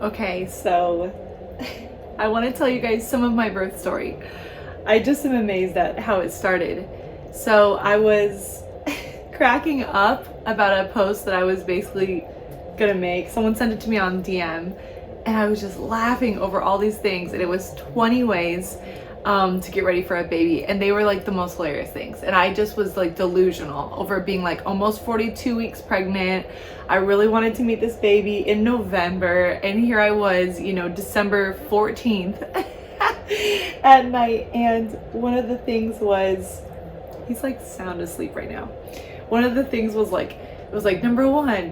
Okay, so I want to tell you guys some of my birth story. I just am amazed at how it started. So I was cracking up about a post that I was basically gonna make. Someone sent it to me on DM, and I was just laughing over all these things, and it was 20 ways to get ready for a baby, and they were like the most hilarious things, and I just was like delusional over being like almost 42 weeks pregnant. I really wanted to meet this baby in November, and here I was, December 14th at night, and one of the things was, he's like sound asleep right now. One of the things was like, it was like number 1,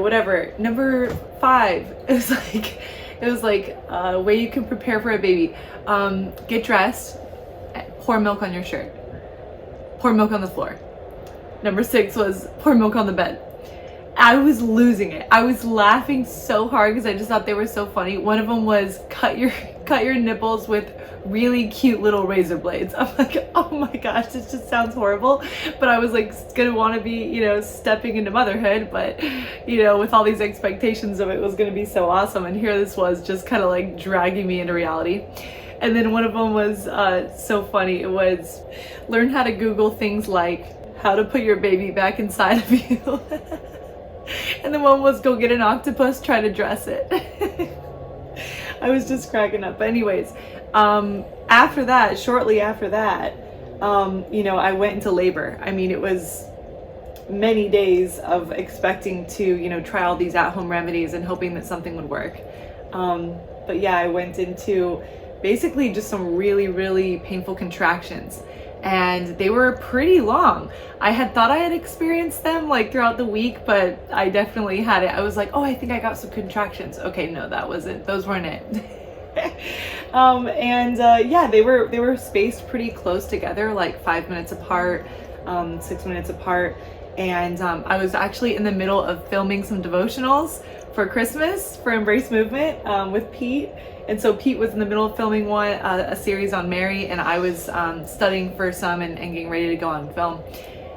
whatever, number 5, it was like a way you can prepare for a baby. Get dressed, pour milk on your shirt, pour milk on the floor. Number 6 was pour milk on the bed. I was losing it. I was laughing so hard because I just thought they were so funny. One of them was cut your nipples with really cute little razor blades. I'm like, oh my gosh, this just sounds horrible. But I was like gonna want to be, stepping into motherhood, but with all these expectations of it was gonna be so awesome. And here this was just kind of like dragging me into reality. And then one of them was so funny. It was learn how to Google things like how to put your baby back inside of you. And then one was go get an octopus, try to dress it. I was just cracking up. But anyways, shortly after that, I went into labor. I mean, it was many days of expecting to, try all these at-home remedies and hoping that something would work. But yeah, I went into basically just some really, really painful contractions. And they were pretty long. I had thought I had experienced them like throughout the week, but I definitely had it. I was like, oh, I think I got some contractions. Okay, no, that wasn't. Those weren't it. Yeah, they were spaced pretty close together, like 5 minutes apart, 6 minutes apart. And I was actually in the middle of filming some devotionals for Christmas for Embrace Movement with Pete. And so Pete was in the middle of filming a series on Mary, and I was studying for some and getting ready to go on film.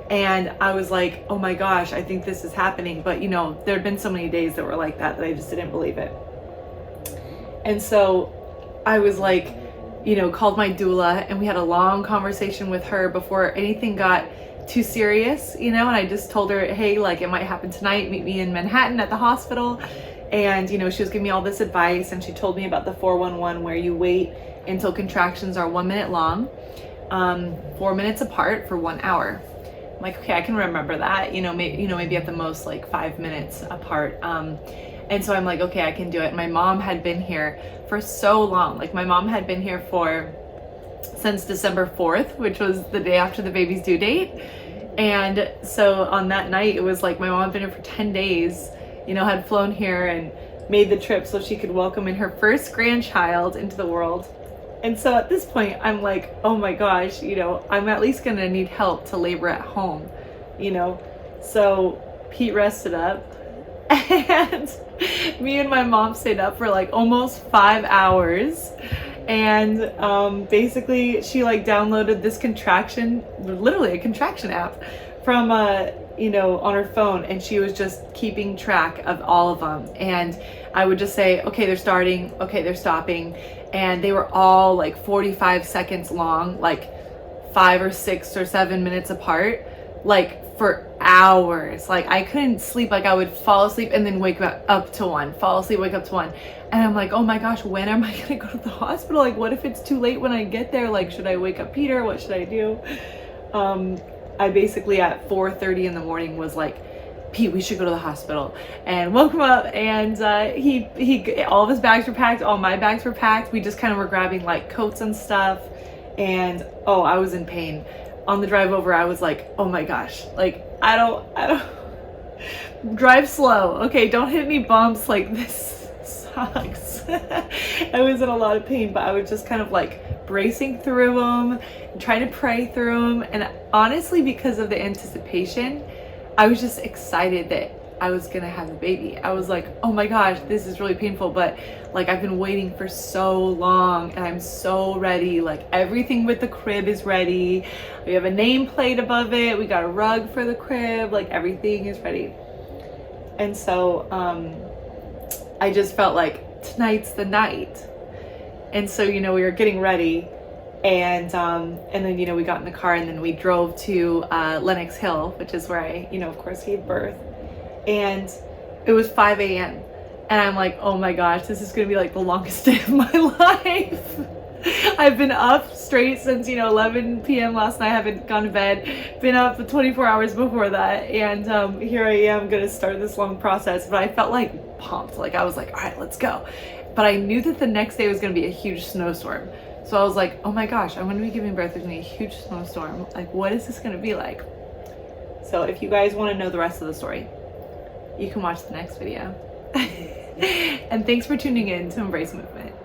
And I was like, oh my gosh, I think this is happening. But there had been so many days that were like that I just didn't believe it. And so I was like, called my doula, and we had a long conversation with her before anything got too serious, and I just told her, hey, like it might happen tonight, meet me in Manhattan at the hospital. And she was giving me all this advice, and she told me about the 411, where you wait until contractions are 1 minute long, 4 minutes apart for 1 hour. I'm like, okay, I can remember that, maybe at the most like 5 minutes apart. And so I'm like, okay, I can do it. My mom had been here for so long. Like my mom had been here since December 4th, which was the day after the baby's due date. And so on that night, it was like my mom had been here for 10 days, had flown here and made the trip so she could welcome in her first grandchild into the world. And so at this point, I'm like, oh my gosh, I'm at least gonna need help to labor at home, So Pete rested up, and me and my mom stayed up for like almost 5 hours. And basically she like downloaded this literally a contraction app from on her phone, and she was just keeping track of all of them. And I would just say, okay, they're starting, okay, they're stopping, and they were all like 45 seconds long, like 5 or 6 or 7 minutes apart, like for hours. Like I couldn't sleep. Like I would fall asleep and then wake up to one, fall asleep, wake up to one. And I'm like, oh my gosh, when am I gonna go to the hospital? Like what if it's too late when I get there? Like, should I wake up Peter? What should I do? I basically at 4:30 in the morning was like, Pete, we should go to the hospital, and woke him up. And he all of his bags were packed, all my bags were packed. We just kind of were grabbing like coats and stuff. And I was in pain. On the drive over, I was like, oh my gosh, like I don't drive slow. Okay, don't hit any bumps. Like this sucks. I was in a lot of pain, but I was just kind of like bracing through them and trying to pray through them. And honestly, because of the anticipation, I was just excited that I was gonna have a baby. I was like, oh my gosh, this is really painful, but like I've been waiting for so long and I'm so ready. Like everything with the crib is ready. We have a nameplate above it. We got a rug for the crib. Like everything is ready. And so I just felt like tonight's the night. And so, you know, we were getting ready, and then, you know, we got in the car and then we drove to Lenox Hill, which is where I, you know, of course gave birth. And it was 5 a.m. and I'm like, oh my gosh, this is gonna be like the longest day of my life. I've been up straight since, you know, 11 p.m. last night. I haven't gone to bed, been up for 24 hours before that, and here I am gonna start this long process. But I felt like pumped, like I was like, all right, let's go. But I knew that the next day was gonna be a huge snowstorm. So I was like, oh my gosh, I'm gonna be giving birth, there's gonna be a huge snowstorm. Like, what is this gonna be like? So if you guys wanna know the rest of the story, you can watch the next video. And thanks for tuning in to Embrace Movement.